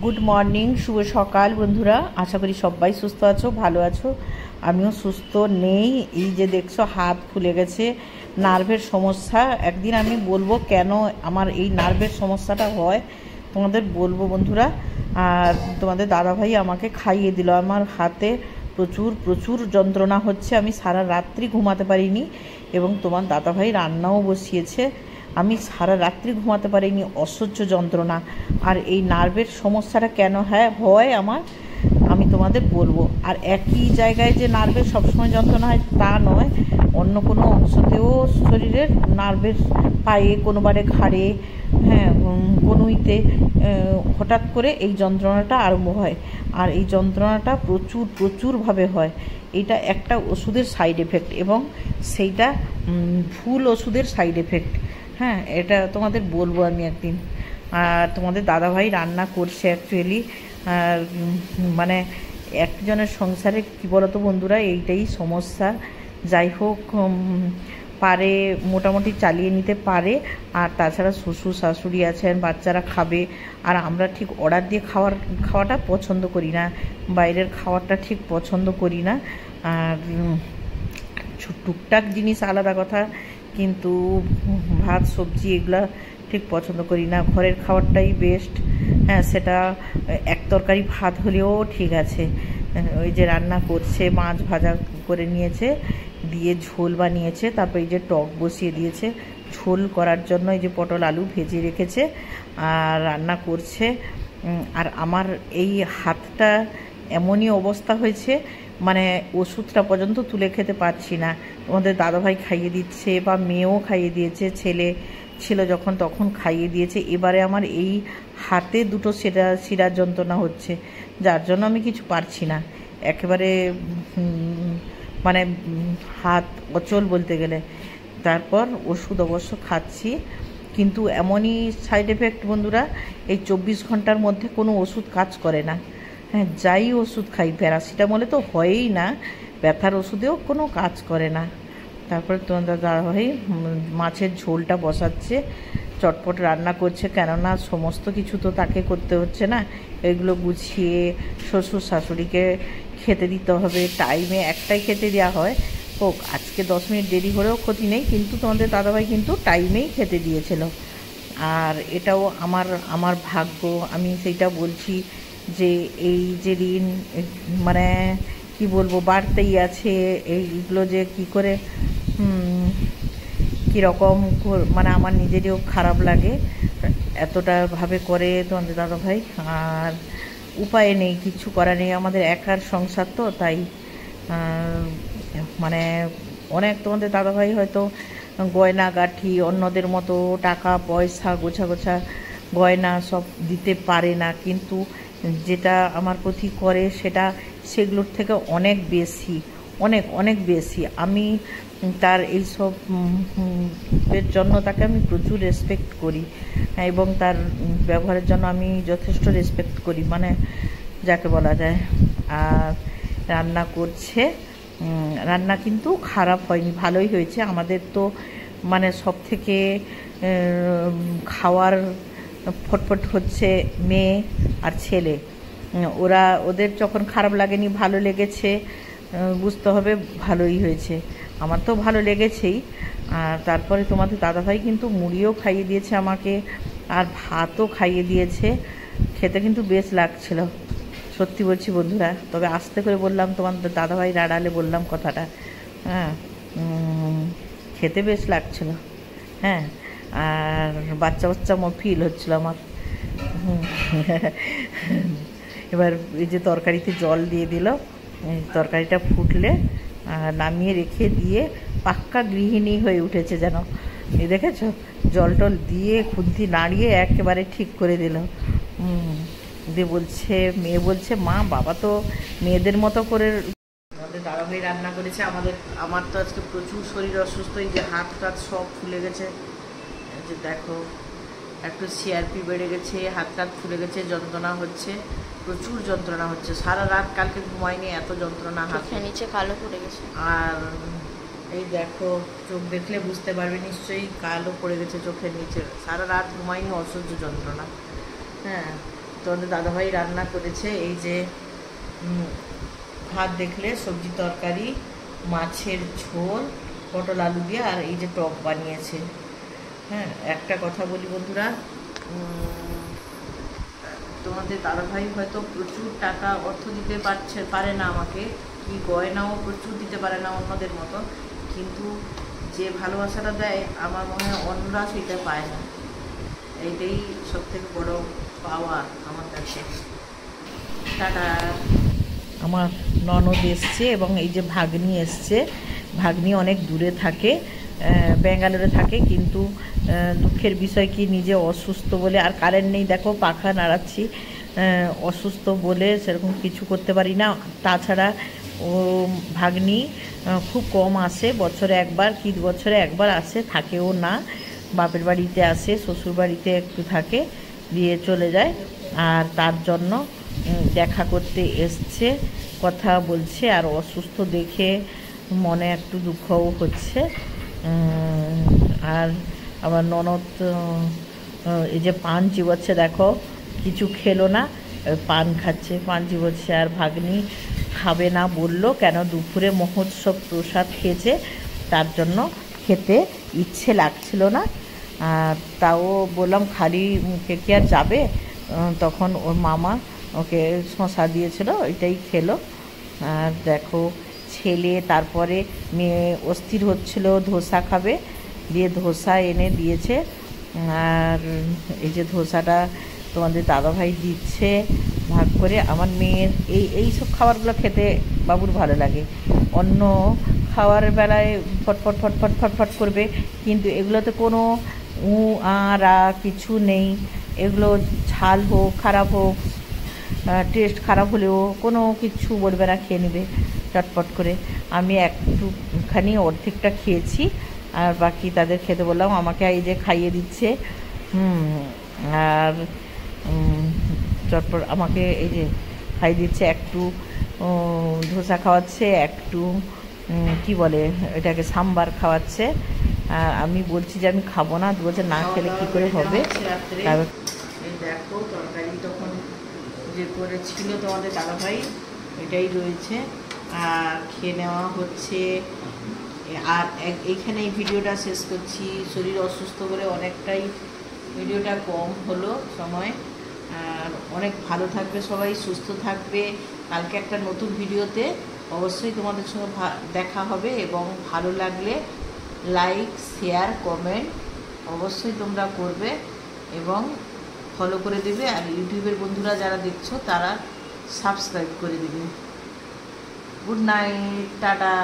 Good morning, শুভ সকাল বন্ধুরা। আশা করি সবাই সুস্থ আছো, ভালো আছো। আমিও সুস্থ নেই। এই যে দেখছো হাত ফুলে গেছে, নার্ভের সমস্যা। একদিন আমি বলবো কেন আমার এই নার্ভের সমস্যাটা হয়, তোমাদের বলবো বন্ধুরা। আর তোমাদের দাদাভাই আমাকে খাইয়ে দিল। আমার হাতে প্রচুর প্রচুর যন্ত্রণা হচ্ছে, আমি সারা রাত্রি ঘুমাতে পারিনি। এবং তোমার দাদাভাই রান্নাও বসিয়েছে, আমি সারা রাত্রি ঘুমাতে পারিনি, অসহ্য যন্ত্রণা। আর এই নার্ভের সমস্যাটা কেন হয় আমার, আমি তোমাদের বলবো। আর একই জায়গায় যে নার্ভের সবসময় যন্ত্রণা হয় তা নয়, অন্য কোনো অংশতেও শরীরের নার্ভের, পায়ে, কোনোবারে ঘাড়ে, হ্যাঁ, কনুইতে হঠাৎ করে এই যন্ত্রণাটা আরম্ভ হয়। আর এই যন্ত্রণাটা প্রচুরভাবে হয়। এটা একটা ওষুধের সাইড এফেক্ট, এবং সেইটা ভুল ওষুধের সাইড এফেক্ট। হ্যাঁ, এটা তোমাদের বলবো আমি একদিন। আর তোমাদের দাদাভাই রান্না করছে অ্যাকচুয়ালি। আর মানে একজনের সংসারে কী বলতো বন্ধুরা, এইটাই সমস্যা। যাই হোক, পারে, মোটামুটি চালিয়ে নিতে পারে। আর তাছাড়া শ্বশুর শাশুড়ি আছেন, বাচ্চারা খাবে। আর আমরা ঠিক অর্ডার দিয়ে খাওয়াটা পছন্দ করি না, বাইরের খাওয়াটা ঠিক পছন্দ করি না। আর টুকটাক জিনিস আলাদা কথা, কিন্তু ভাত সবজি এগুলা ঠিক পছন্দ করি না। ঘরের খাবারটাই বেস্ট। হ্যাঁ, সেটা এক তরকারি ভাত হলেও ঠিক আছে। ওই যে রান্না করছে, মাছ ভাজা করে নিয়েছে, দিয়ে ঝোল বানিয়েছে, তারপর এই যে টক বসিয়ে দিয়েছে ঝোল করার জন্য। এই যে পটল আলু ভেজে রেখেছে আর রান্না করছে। আর আমার এই হাতটা এমনই অবস্থা হয়েছে, মানে ওষুধটা পর্যন্ত তুলে খেতে পারছি না। তোমাদের দাদাভাই খাইয়ে দিচ্ছে, বা মেয়েও খাইয়ে দিয়েছে, ছেলে ছিল যখন তখন খাইয়ে দিয়েছে। এবারে আমার এই হাতে দুটো শিরার যন্ত্রণা হচ্ছে, যার জন্য আমি কিছু পারছি না একেবারে, মানে হাত অচল বলতে গেলে। তারপর ওষুধ অবশ্য খাচ্ছি, কিন্তু এমনই সাইড এফেক্ট বন্ধুরা, এই 24 ঘন্টার মধ্যে কোনো ওষুধ কাজ করে না। হ্যাঁ, যাই ওষুধ খাই, প্যারাসিটামলে তো হয়ই না, ব্যথার ওষুধেও কোনো কাজ করে না। তারপরে তোমার দাদাভাই মাছের ঝোলটা বসাচ্ছে, চটপট রান্না করছে, কেননা সমস্ত কিছু তো তাকে করতে হচ্ছে না। এগুলো গুছিয়ে শ্বশুর শাশুড়িকে খেতে দিতে হবে, টাইমে একটাই খেতে দেওয়া হয়। হোক আজকে 10 মিনিট দেরি হলেও ক্ষতি নেই, কিন্তু তোমাদের দাদাভাই কিন্তু টাইমেই খেতে দিয়েছিল। আর এটাও আমার ভাগ্য, আমি সেইটা বলছি। যে এই যে ঋণ, মানে কি বলবো, বাড়তেই আছে। এইগুলো যে কি করে, কীরকম, মানে আমার নিজেরও খারাপ লাগে এতটা ভাবে করে তোমাদের দাদাভাই। আর উপায় নেই, কিছু করা নেই, আমাদের একার সংসার তো, তাই মানে অনেক তোমাদের দাদাভাই হয়তো গয়না গাঠি অন্যদের মতো টাকা পয়সা গোছা গয়না সব দিতে পারে না, কিন্তু যেটা আমার প্রতি করে সেগুলোর থেকে অনেক বেশি, অনেক বেশি। আমি তার এইসব এর জন্য তাকে আমি প্রচুর রেসপেক্ট করি, এবং তার ব্যবহারের জন্য আমি যথেষ্ট রেসপেক্ট করি, মানে যাকে বলা যায়। আর রান্না করছে, রান্না কিন্তু খারাপ হয়নি, ভালোই হয়েছে। আমাদের তো মানে সব থেকে খাওয়ার ফটফট হচ্ছে মেয়ে আর ছেলে। ওদের যখন খারাপ লাগেনি, ভালো লেগেছে, বুঝতে হবে ভালোই হয়েছে। আমার তো ভালো লেগেছেই। আর তারপরে তোমাদের দাদাভাই কিন্তু মুড়িও খাইয়ে দিয়েছে আমাকে, আর ভাতও খাইয়ে দিয়েছে। খেতে কিন্তু বেশ লাগছিল, সত্যি বলছি বন্ধুরা। তবে আস্তে করে বললাম, তোমাদের দাদাভাই রাড়ালে বললাম কথাটা। হ্যাঁ, খেতে বেশ লাগছিল। হ্যাঁ, আর বাচ্চা ফিল হচ্ছিল আমার। এবার এই যে তরকারিতে জল দিয়ে দিল, তরকারিটা ফুটলে নামিয়ে রেখে দিয়ে পাক্কা গৃহিণী হয়ে উঠেছে যেন। এই দেখেছো, জল টল দিয়ে খুন্তি নাড়িয়ে একেবারে ঠিক করে দিল। দিয়ে বলছে, মেয়ে বলছে, মা বাবা তো মেয়েদের মতো করে। আমাদের দাদাভাই রান্না করেছে। আমার তো আজকে প্রচুর শরীর অসুস্থ, এই যে হাত টাত সব ফুলে গেছে। এই যে দেখো, একটু সিআরপি বেড়ে গেছে, হাত টাত ফুলে গেছে, যন্ত্রণা হচ্ছে, প্রচুর যন্ত্রণা হচ্ছে। সারা রাত কালকে ঘুমাইনি, এত যন্ত্রণা, হাতের নিচে কালো পড়ে গেছে। আর এই দেখো, চোখ দেখলে বুঝতে পারবে নিশ্চয়ই, কালো পড়ে গেছে চোখের নিচে। সারা রাত ঘুমাইনি, অসহ্য যন্ত্রণা। হ্যাঁ, তোমাদের দাদাভাই রান্না করেছে এই যে ভাত দেখলে, সবজি তরকারি, মাছের ঝোল, পটল আলু দিয়ে, আর এই যে টক বানিয়েছে। হ্যাঁ, একটা কথা বলি বন্ধুরা, তোমাদের দাদাভাই হয়তো প্রচুর টাকা অর্থ দিতে পারে না আমাকে, কি গয়নাও প্রচুর দিতে পারে না অন্যদের মতো, কিন্তু যে ভালোবাসাটা দেয় আমার মনে হয় অন্যরা সেটা পায় না। এইটাই সবথেকে বড় পাওয়া আমার কাছে। টাটা। আমার ননদ এসছে এবং এই যে ভাগ্নি এসছে। ভাগ্নি অনেক দূরে থাকে, ব্যাঙ্গালোরে থাকে, কিন্তু দুঃখের বিষয় কি নিজে অসুস্থ বলে, আর কারেন্ট নেই, দেখো পাখা নাড়াচ্ছি, অসুস্থ বলে সেরকম কিছু করতে পারি না। তাছাড়া ও ভাগ্নি খুব কম আসে, বছরে একবার কি 2 বছরে একবার আসে, থাকেও না। বাপের বাড়িতে আসে, শ্বশুর বাড়িতে একটু থাকে, দিয়ে চলে যায়। আর তার জন্য দেখা করতে এসছে, কথা বলছে, আর অসুস্থ দেখে মনে একটু দুঃখও হচ্ছে। আর আমার ননদ এই যে পান চিবোচ্ছে, দেখো কিছু খেলো না, পান খাচ্ছে, পান চিবোচ্ছে। আর ভাগ্নি খাবে না বললো, কেন দুপুরে মহোৎসব প্রসাদ খেয়েছে, তার জন্য খেতে ইচ্ছে লাগছিল না। আর তাও বললাম খালি মুখে কি আর যাবে, তখন ওর মামা ওকে শশা দিয়েছিল, ওইটাই খেলো। আর দেখো ছেলে, তারপরে মেয়ে অস্থির হচ্ছিল ধোসা খাবে, দিয়ে ধোসা এনে দিয়েছে। আর এই যে ধোসাটা তোমাদের দাদাভাই দিচ্ছে ভাগ করে। আমার মেয়ের এই সব খাবারগুলো খেতে বাবুর ভালো লাগে। অন্য খাওয়ার বেলায় ফটফট ফটফট ফটফট করবে, কিন্তু এগুলোতে কোনো আ কিছু নেই। এগুলো ঝাল হোক, খারাপ হোক, টেস্ট খারাপ হলেও কোনো কিছু বলবে না, খেয়ে নেবে চটপট করে। আমি একটুখানি অর্ধেকটা খেয়েছি, আর বাকি তাদের খেতে বললাম, আমাকে এই যে খাইয়ে দিচ্ছে। আর চটপট আমাকে এই যে খাইয়ে দিচ্ছে, একটু ধোসা খাওয়াচ্ছে, একটু কি বলে এটাকে সাম্বার খাওয়াচ্ছে। আর আমি বলছি যে আমি খাবো না, বলছে না খেলে কী করে হবে। এই দেখো তরকারি তখন যে করেছিল তোমাদের দাদাভাই, এটাই রয়েছে, আর খেয়ে নেওয়া হচ্ছে। আর এইখানে এই ভিডিওটা শেষ করছি, শরীর অসুস্থ বলে অনেকটাই ভিডিওটা কম হলো সময়। আর অনেক ভালো থাকবে সবাই, সুস্থ থাকবে। কালকে একটা নতুন ভিডিওতে অবশ্যই তোমাদের সঙ্গে দেখা হবে, এবং ভালো লাগলে লাইক, শেয়ার, কমেন্ট অবশ্যই তোমরা করবে এবং ফলো করে দেবে। আর ইউটিউবের বন্ধুরা যারা দেখছো তারা সাবস্ক্রাইব করে দেবে। Good night, tata.